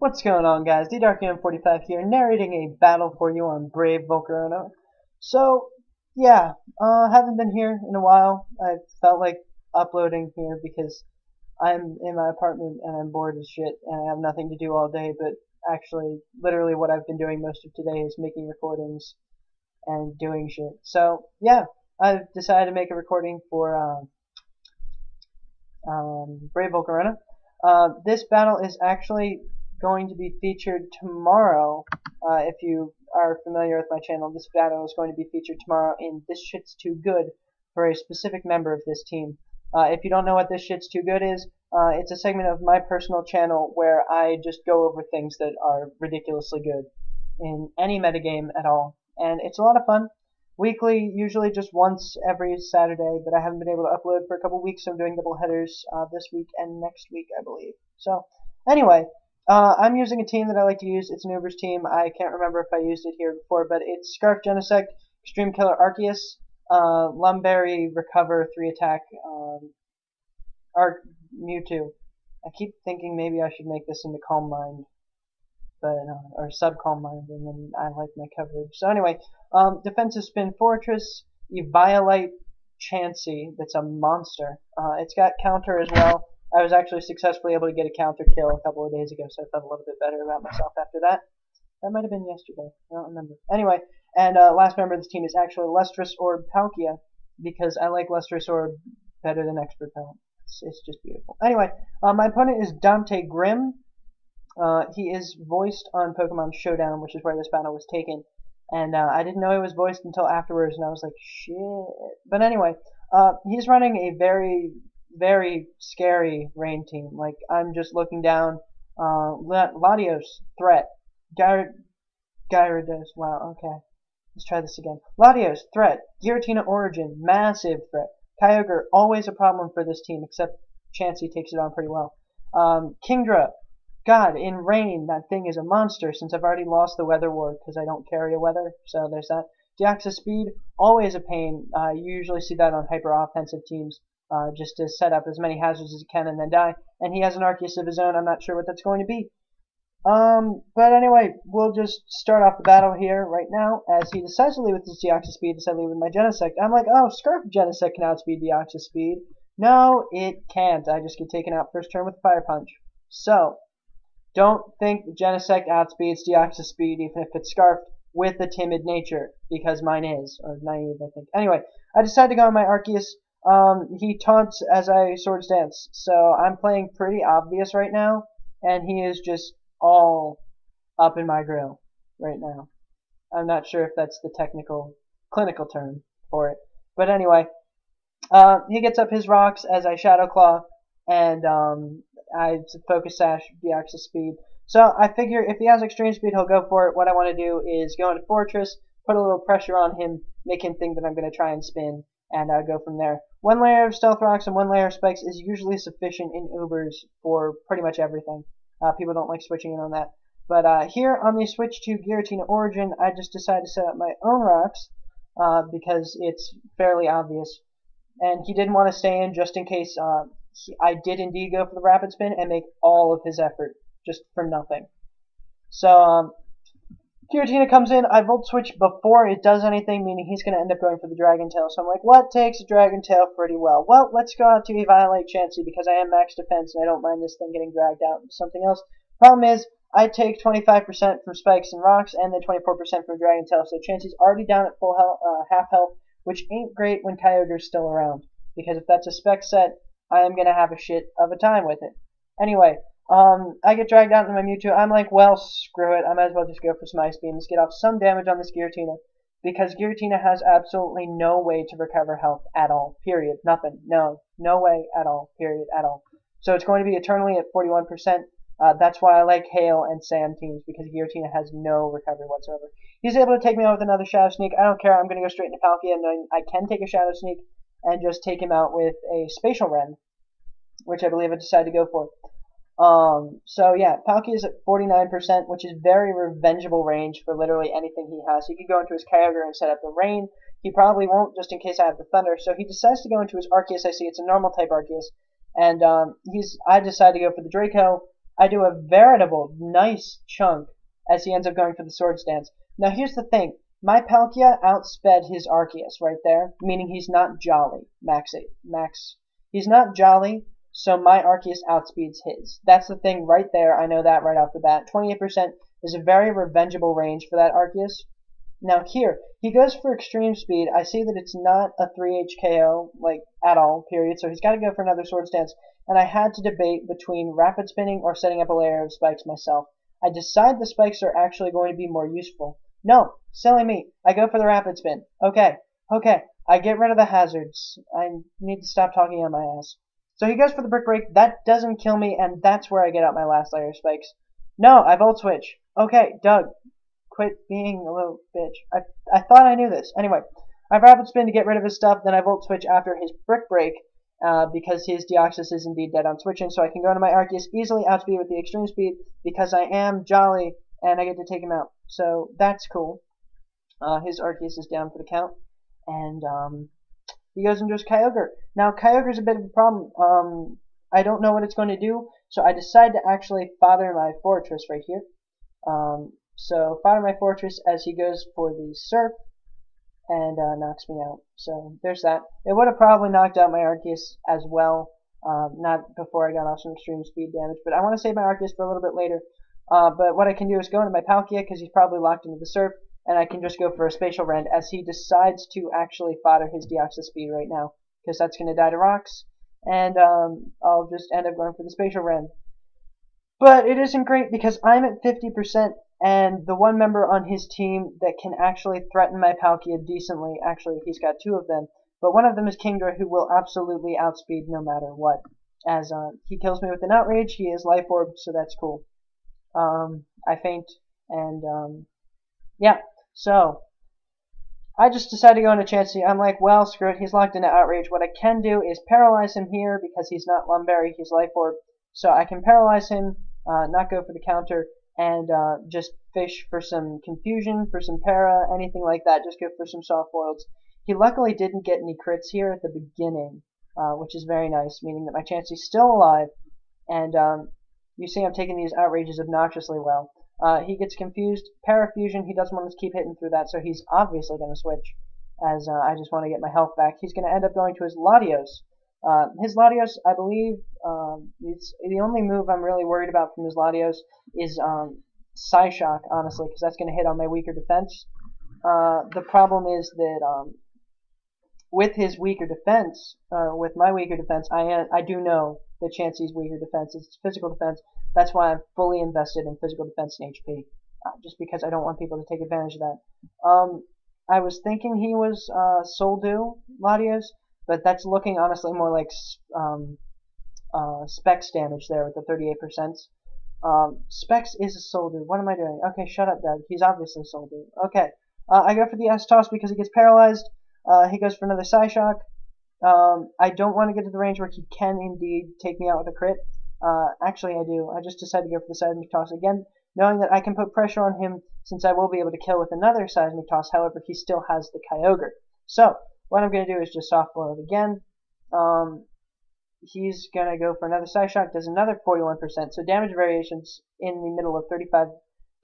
What's going on, guys? TheDarkEwan45 here, narrating a battle for you on Brave Volcarona. So, yeah, haven't been here in a while. I felt like uploading here because I'm in my apartment and I'm bored as shit and I have nothing to do all day, but actually, literally what I've been doing most of today is making recordings and doing shit. So, yeah, I've decided to make a recording for, Brave Volcarona. This battle is actually going to be featured tomorrow. If you are familiar with my channel, this battle is going to be featured tomorrow in This Shit's Too Good for a specific member of this team. If you don't know what This Shit's Too Good is, it's a segment of my personal channel where I just go over things that are ridiculously good in any metagame at all. And it's a lot of fun. Weekly, usually just once every Saturday, but I haven't been able to upload for a couple weeks, so I'm doing double headers this week and next week, I believe. So, anyway, I'm using a team that I like to use. It's an Uber's team. I can't remember if I used it here before, but it's Scarf Genesect, Extreme Killer Arceus, Lumberry Recover 3 attack, Arc Mewtwo. I keep thinking maybe I should make this into Calm Mind, but or Sub Calm Mind, and then I like my coverage. So anyway, Defensive Spin Fortress, Eviolite Chansey, that's a monster. It's got counter as well. I was actually successfully able to get a counter kill a couple of days ago, so I felt a little bit better about myself after that. That might have been yesterday. I don't remember. Anyway, and last member of this team is actually Lustrous Orb Palkia, because I like Lustrous Orb better than Expert Palm. It's just beautiful. Anyway, my opponent is Dante Grimm. He is voiced on Pokemon Showdown, which is where this battle was taken. And I didn't know he was voiced until afterwards, and I was like, shit. But anyway, he's running a very, very scary rain team. Like, I'm just looking down. Latios, threat. Gyarados, wow, okay. Let's try this again. Latios, threat. Giratina Origin, massive threat. Kyogre, always a problem for this team, except Chansey takes it on pretty well. Kingdra, God, in rain, that thing is a monster, since I've already lost the Weather War because I don't carry a weather, so there's that. Deoxys Speed, always a pain. You usually see that on hyper-offensive teams, just to set up as many hazards as you can and then die. And he has an Arceus of his own. I'm not sure what that's going to be. But anyway, we'll just start off the battle here right now, as he decides to leave with his Deoxys Speed instead of leaving with my Genesect. I'm like, oh, Scarf Genesect can outspeed Deoxys Speed. No, it can't. I just get taken out first turn with Fire Punch. So, don't think the Genesect outspeeds Deoxys Speed, even if it's Scarfed, with a timid nature, because mine is, or naive, I think. Anyway, I decided to go on my Arceus. He taunts as I Swords Dance, so I'm playing pretty obvious right now, and he is just all up in my grill right now. I'm not sure if that's the clinical term for it, but anyway, he gets up his rocks as I Shadow Claw, and I Focus Sash Deoxys Speed. So I figure if he has Extreme Speed, he'll go for it. What I want to do is go into Fortress, put a little pressure on him, make him think that I'm going to try and spin, and go from there. One layer of Stealth Rocks and one layer of Spikes is usually sufficient in Ubers for pretty much everything. People don't like switching in on that. But here on the switch to Giratina Origin, I just decided to set up my own rocks because it's fairly obvious. And he didn't want to stay in just in case I did indeed go for the Rapid Spin and make all of his effort just for nothing. So Giratina comes in. I Volt Switch before it does anything, meaning he's going to end up going for the Dragon Tail. So I'm like, what takes a Dragon Tail pretty well? Well, let's go out to Eviolite Chansey because I am max defense and I don't mind this thing getting dragged out into something else. Problem is, I take 25% from Spikes and Rocks and then 24% from Dragon Tail. So Chansey's already down at full health, half health, which ain't great when Kyogre's still around. Because if that's a spec set, I am going to have a shit of a time with it. Anyway, I get dragged out into my Mewtwo. I'm like, well, screw it. I might as well just go for some Ice Beams, get off some damage on this Giratina. Because Giratina has absolutely no way to recover health at all. Period. Nothing. No. No way at all. Period. At all. So it's going to be eternally at 41%. That's why I like Hail and Sand teams, because Giratina has no recovery whatsoever. He's able to take me out with another Shadow Sneak. I don't care. I'm going to go straight into Palkia, and I can take a Shadow Sneak and just take him out with a Spatial Rend, which I believe I decided to go for. So yeah, Palkia is at 49%, which is very revengeable range for literally anything he has. He could go into his Kyogre and set up the rain. He probably won't, just in case I have the Thunder. So he decides to go into his Arceus. I see it's a normal type Arceus, and I decide to go for the Draco. I do a veritable nice chunk as he ends up going for the sword stance. Now here's the thing. My Palkia outsped his Arceus right there, meaning he's not jolly. Max. He's not jolly, so my Arceus outspeeds his. That's the thing right there. I know that right off the bat. 28% is a very revengeable range for that Arceus. Now here, he goes for extreme speed. I see that it's not a 3H KO, like, at all, period, so he's got to go for another sword stance, and I had to debate between rapid spinning or setting up a layer of spikes myself. I decide the spikes are actually going to be more useful. No, silly me. I go for the rapid spin. Okay. I get rid of the hazards. I need to stop talking on my ass. So he goes for the Brick Break. That doesn't kill me, and that's where I get out my last layer of spikes. No, I Volt Switch. Okay, Doug, quit being a little bitch. I thought I knew this. Anyway, I rapid spin to get rid of his stuff, then I Volt Switch after his Brick Break, because his Deoxys is indeed dead on switching, so I can go into my Arceus easily, outspeed with the extreme speed, because I am jolly, and I get to take him out. So that's cool. His Arceus is down for the count, and he goes into his Kyogre. Now, Kyogre's a bit of a problem. I don't know what it's going to do, so I decide to actually fodder my Fortress right here. So fodder my Fortress as he goes for the Surf, and knocks me out. So there's that. It would have probably knocked out my Arceus as well, not before I got off some extreme speed damage, but I want to save my Arceus for a little bit later. But what I can do is go into my Palkia, because he's probably locked into the Surf, and I can just go for a Spatial Rend as he decides to actually fodder his Deoxys speed right now, because that's going to die to rocks, and I'll just end up going for the Spatial Rend. But it isn't great because I'm at 50%, and the one member on his team that can actually threaten my Palkia decently, actually he's got two of them, but one of them is Kingdra, who will absolutely outspeed no matter what. As he kills me with an Outrage, he is Life Orb, so that's cool. I faint, and yeah, so I just decided to go into Chansey. I'm like, well, screw it, he's locked into Outrage. What I can do is paralyze him here because he's not Lumberry, he's Life Orb. So I can paralyze him, not go for the counter, and just fish for some confusion, for some para, anything like that. Just go for some soft boileds. He luckily didn't get any crits here at the beginning, which is very nice, meaning that my Chansey's still alive, and you see I'm taking these Outrages obnoxiously well. He gets confused. Parafusion, he doesn't want to keep hitting through that, so he's obviously going to switch, as I just want to get my health back. He's going to end up going to his Latios. His Latios, I believe, it's the only move I'm really worried about from his Latios is Psyshock, honestly, because that's going to hit on my weaker defense. The problem is that with his weaker defense, with my weaker defense, I do know that Chansey's weaker defense is physical defense. That's why I'm fully invested in physical defense and HP, just because I don't want people to take advantage of that. I was thinking he was Soldew Latios, but that's looking honestly more like Specs damage there with the 38%. Specs is a Soldew. What am I doing? Okay, shut up, Doug. He's obviously Soldew. Okay, I go for the S-Toss because he gets paralyzed. He goes for another Psyshock. I don't want to get to the range where he can indeed take me out with a crit. Actually, I do. I just decided to go for the Seismic Toss again, knowing that I can put pressure on him since I will be able to kill with another Seismic Toss. However, he still has the Kyogre. So, what I'm going to do is just soft boil it again. He's going to go for another Psyshock, does another 41%. So damage variations in the middle of 35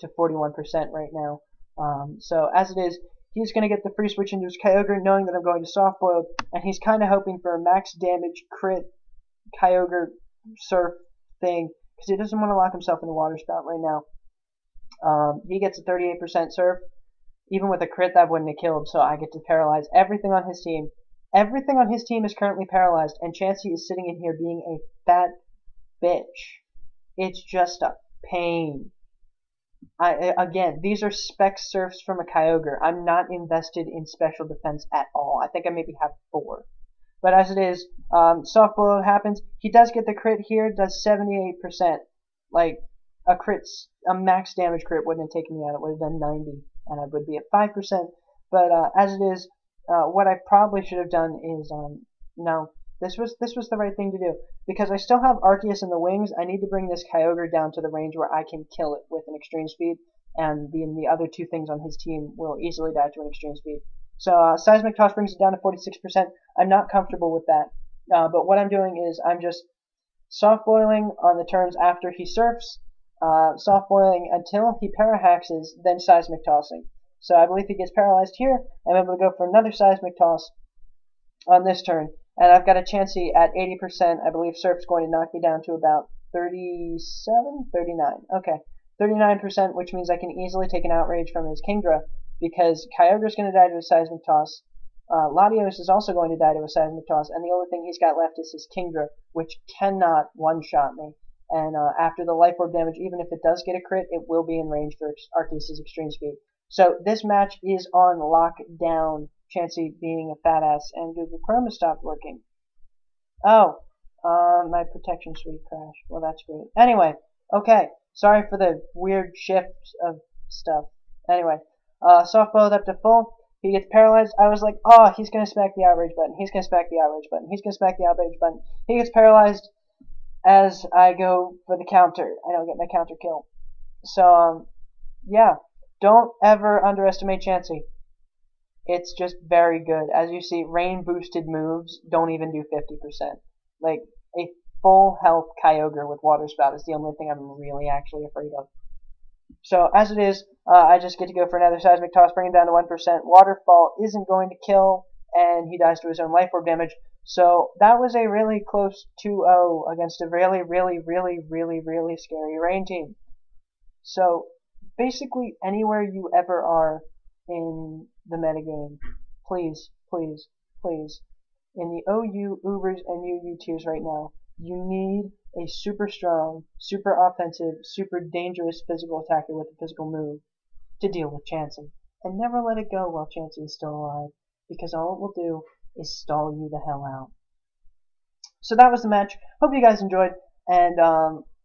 to 41% right now. So as it is, he's going to get the free switch into his Kyogre, knowing that I'm going to soft boil, and he's kind of hoping for a max damage crit Kyogre Surf thing, because he doesn't want to lock himself in the Water Spout right now. He gets a 38% Surf. Even with a crit, that wouldn't have killed, so I get to paralyze everything on his team. Everything on his team is currently paralyzed, and Chansey is sitting in here being a fat bitch. It's just a pain. Again, these are spec surfs from a Kyogre. I'm not invested in special defense at all. I think I maybe have 4. But as it is, soft boil happens. He does get the crit here, does 78%. Like, a max damage crit wouldn't have taken me out. It would have done 90, and I would be at 5%. But as it is, what I probably should have done is, no, this was the right thing to do. Because I still have Arceus in the wings, I need to bring this Kyogre down to the range where I can kill it with an extreme speed, and the other two things on his team will easily die to an extreme speed. So Seismic Toss brings it down to 46%. I'm not comfortable with that. But what I'm doing is I'm just Soft boiling on the turns after he surfs. Soft boiling until he parahaxes, then seismic tossing. So I believe he gets paralyzed here. I'm able to go for another seismic toss on this turn. And I've got a Chansey at 80%. I believe Surf's going to knock me down to about 37? 39. Okay. 39%, which means I can easily take an outrage from his Kingdra because Kyogre's going to die to a seismic toss. Latios is also going to die to a seismic toss, and the only thing he's got left is his Kingdra, which cannot one-shot me. And after the Life Orb damage, even if it does get a crit, it will be in range for Arceus' Extreme Speed. So this match is on lockdown. Chansey being a fat ass, and Google Chrome has stopped working. Oh, my protection suite crashed. Well, that's great. Anyway, okay. Sorry for the weird shift of stuff. Anyway, soft boiled up to full. He gets paralyzed. I was like, oh, he's gonna smack the outrage button. He's gonna smack the outrage button. He's gonna smack the outrage button. He gets paralyzed as I go for the counter. I don't get my counter kill. So, yeah. Don't ever underestimate Chansey. It's just very good. As you see, rain boosted moves don't even do 50%. Like, a full health Kyogre with Water Spout is the only thing I'm really actually afraid of. So, as it is, I just get to go for another Seismic Toss, bring him down to 1%. Waterfall isn't going to kill, and he dies to his own Life Orb damage. So, that was a really close 2-0 against a really, really, really, really, really scary rain team. So, basically, anywhere you ever are in the metagame, please, please, please, in the OU, Ubers, and UU tiers right now, you need a super strong, super offensive, super dangerous physical attacker with a physical move to deal with Chansey. And never let it go while Chansey is still alive, because all it will do is stall you the hell out. So that was the match. Hope you guys enjoyed, and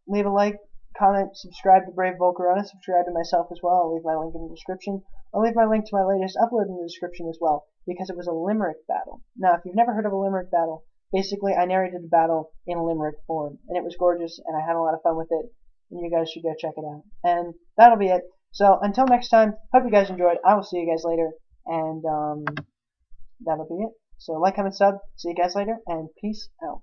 leave a like, comment, subscribe to Brave Volcarona, subscribe to myself as well. I'll leave my link in the description. I'll leave my link to my latest upload in the description as well, because it was a Limerick battle. Now, if you've never heard of a Limerick battle, basically I narrated the battle in Limerick form, and it was gorgeous, and I had a lot of fun with it, and you guys should go check it out. And that'll be it. So until next time, hope you guys enjoyed. I will see you guys later, and that'll be it. So like, comment, sub. See you guys later, and peace out.